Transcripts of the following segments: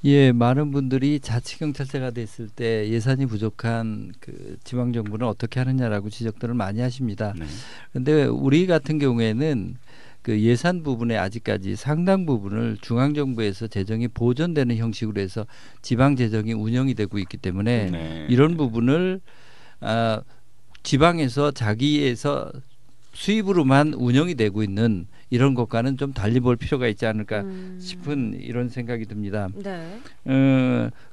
예, 많은 분들이 자치경찰제가 됐을 때 예산이 부족한 그 지방 정부는 어떻게 하느냐라고 지적들을 많이 하십니다. 네. 그런데 우리 같은 경우에는 그 예산 부분에 아직까지 상당 부분을 중앙 정부에서 재정이 보존되는 형식으로 해서 지방 재정이 운영이 되고 있기 때문에 네. 이런 부분을 지방에서 자기에서 수입으로만 운영이 되고 있는 이런 것과는 좀 달리 볼 필요가 있지 않을까 싶은 이런 생각이 듭니다. 네.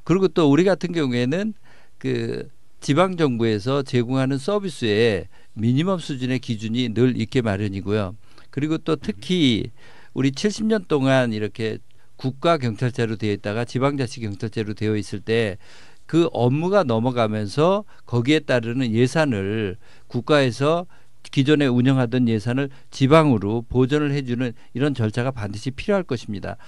그리고 또 우리 같은 경우에는 그 지방 정부에서 제공하는 서비스에 미니멈 수준의 기준이 늘 있게 마련이고요. 그리고 또 특히 우리 70년 동안 이렇게 국가 경찰제로 되어 있다가 지방자치 경찰제로 되어 있을 때 그 업무가 넘어가면서 거기에 따르는 예산을 국가에서 기존에 운영하던 예산을 지방으로 보전을 해주는 이런 절차가 반드시 필요할 것입니다.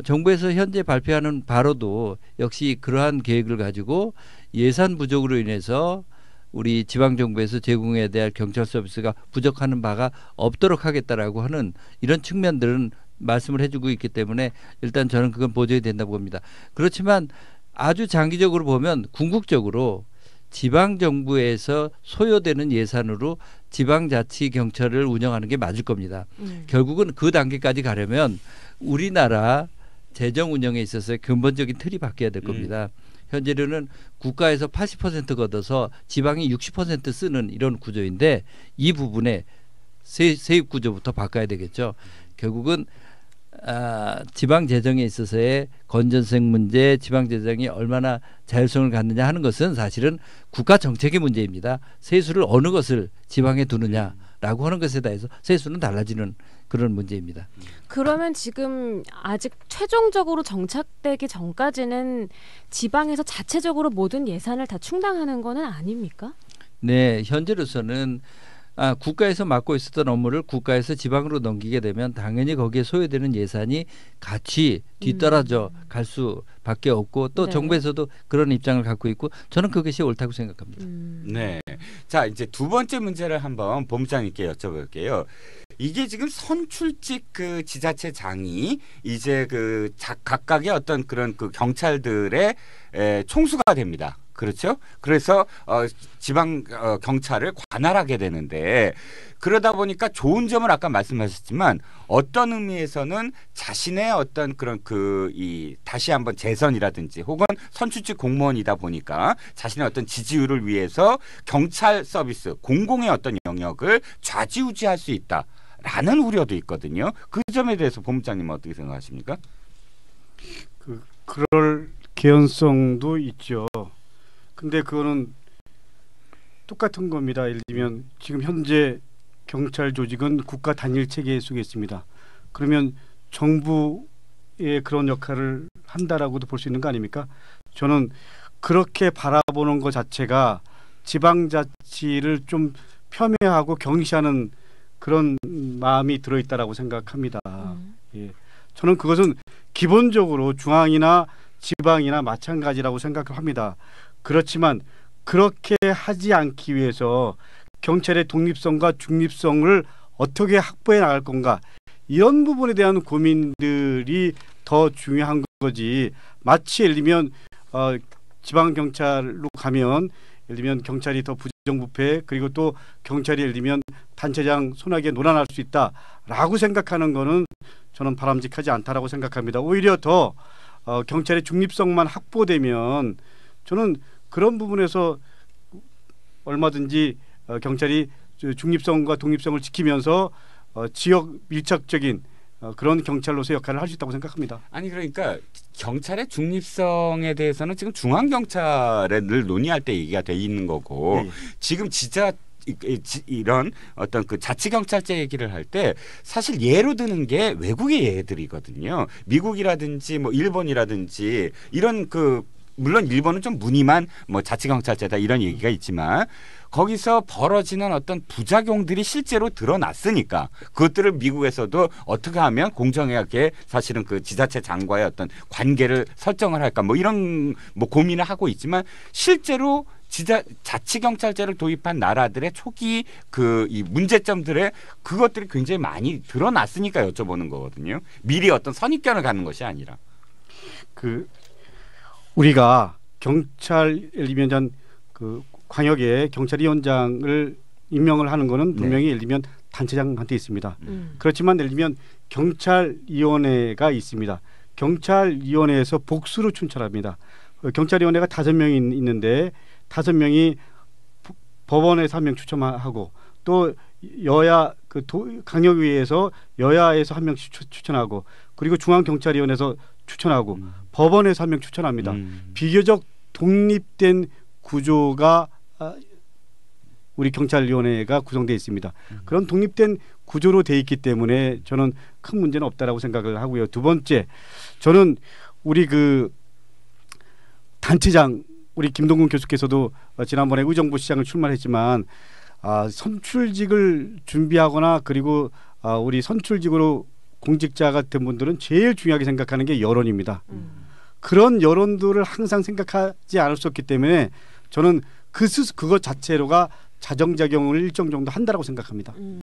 정부에서 현재 발표하는 바로도 역시 그러한 계획을 가지고 예산 부족으로 인해서 우리 지방정부에서 제공해야 될 경찰 서비스가 부족하는 바가 없도록 하겠다라고 하는 이런 측면들은 말씀을 해주고 있기 때문에 일단 저는 그건 보조해야 된다고 봅니다. 그렇지만 아주 장기적으로 보면 궁극적으로 지방정부에서 소요되는 예산으로 지방자치경찰을 운영하는 게 맞을 겁니다. 결국은 그 단계까지 가려면 우리나라 재정 운영에 있어서 근본적인 틀이 바뀌어야 될 겁니다. 현재로는 국가에서 80% 걷어서 지방이 60% 쓰는 이런 구조인데 이 부분에 세입 구조부터 바꿔야 되겠죠. 결국은 지방 재정에 있어서의 건전성 문제, 지방 재정이 얼마나 자율성을 갖느냐 하는 것은 사실은 국가 정책의 문제입니다. 세수를 어느 것을 지방에 두느냐라고 하는 것에 대해서 세수는 달라지는 그런 문제입니다. 그러면 지금 아직 최종적으로 정착되기 전까지는 지방에서 자체적으로 모든 예산을 다 충당하는 것은 아닙니까? 네, 현재로서는 국가에서 맡고 있었던 업무를 국가에서 지방으로 넘기게 되면 당연히 거기에 소요되는 예산이 같이 뒤떨어져 갈 수밖에 없고 또 네. 정부에서도 그런 입장을 갖고 있고 저는 그것이 옳다고 생각합니다. 네. 자, 이제 두 번째 문제를 한번 본부장님께 여쭤볼게요. 이게 지금 선출직 그 지자체장이 이제 그 각각의 어떤 그런 그 경찰들의 총수가 됩니다. 그렇죠? 그래서 지방 경찰을 관할하게 되는데 그러다 보니까 좋은 점을 아까 말씀하셨지만 어떤 의미에서는 자신의 어떤 그런 이 다시 한번 재선이라든지 혹은 선출직 공무원이다 보니까 자신의 어떤 지지율을 위해서 경찰 서비스 공공의 어떤 영역을 좌지우지할 수 있다라는 우려도 있거든요. 그 점에 대해서 본부장님은 어떻게 생각하십니까? 그럴 개연성도 있죠. 근데 그거는 똑같은 겁니다. 예를 들면 지금 현재 경찰 조직은 국가 단일 체계 속에 있습니다. 그러면 정부의 그런 역할을 한다라고도 볼 수 있는 거 아닙니까? 저는 그렇게 바라보는 것 자체가 지방자치를 좀 폄훼하고 경시하는 그런 마음이 들어있다라고 생각합니다. 예. 저는 그것은 기본적으로 중앙이나 지방이나 마찬가지라고 생각을 합니다. 그렇지만 그렇게 하지 않기 위해서 경찰의 독립성과 중립성을 어떻게 확보해 나갈 건가 이런 부분에 대한 고민들이 더 중요한 거지. 마치 예를 들면 지방경찰로 가면 예를 들면 경찰이 더 부정부패 그리고 또 경찰이 예를 들면 단체장 손아귀에 놀아날 수 있다라고 생각하는 거는 저는 바람직하지 않다라고 생각합니다. 오히려 더 경찰의 중립성만 확보되면 저는 그런 부분에서 얼마든지 경찰이 중립성과 독립성을 지키면서 지역 밀착적인 그런 경찰로서 역할을 할 수 있다고 생각합니다. 아니 그러니까 경찰의 중립성에 대해서는 지금 중앙경찰을 늘 논의할 때 얘기가 돼 있는 거고 네. 지금 이런 어떤 그 자치경찰제 얘기를 할 때 사실 예로 드는 게 외국의 예들이거든요. 미국이라든지 뭐 일본이라든지 이런 물론 일본은 좀 무늬만 뭐 자치경찰제다 이런 얘기가 있지만 거기서 벌어지는 어떤 부작용들이 실제로 드러났으니까 그것들을 미국에서도 어떻게 하면 공정하게 사실은 그 지자체장과의 어떤 관계를 설정을 할까 뭐 이런 뭐 고민을 하고 있지만 실제로 자치경찰제를 도입한 나라들의 초기 이 문제점들의 그것들이 굉장히 많이 드러났으니까 여쭤보는 거거든요. 미리 어떤 선입견을 갖는 것이 아니라. 우리가 경찰 예를 들면 그 광역에 경찰위원장을 임명을 하는 거는 분명히 예를 들면 단체장한테 있습니다. 그렇지만 예를 들면 경찰위원회가 있습니다. 경찰위원회에서 복수로 추천합니다. 경찰위원회가 5명이 있는데 5명이 법원에서 1명 추천하고 또 여야 강력위에서 여야에서 1명씩 추천하고 그리고 중앙경찰위원회에서 추천하고 법원에서 1명 추천합니다. 비교적 독립된 구조가 우리 경찰위원회가 구성되어 있습니다. 그런 독립된 구조로 돼 있기 때문에 저는 큰 문제는 없다라고 생각을 하고요. 두 번째, 저는 우리 그 단체장 우리 김동근 교수께서도 지난번에 의정부 시장을 출마했지만 선출직을 준비하거나 그리고 우리 선출직으로 공직자가 된 분들은 제일 중요하게 생각하는 게 여론입니다. 그런 여론들을 항상 생각하지 않을 수 없기 때문에 저는 그것 자체로가 자정작용을 일정 정도 한다라고 생각합니다.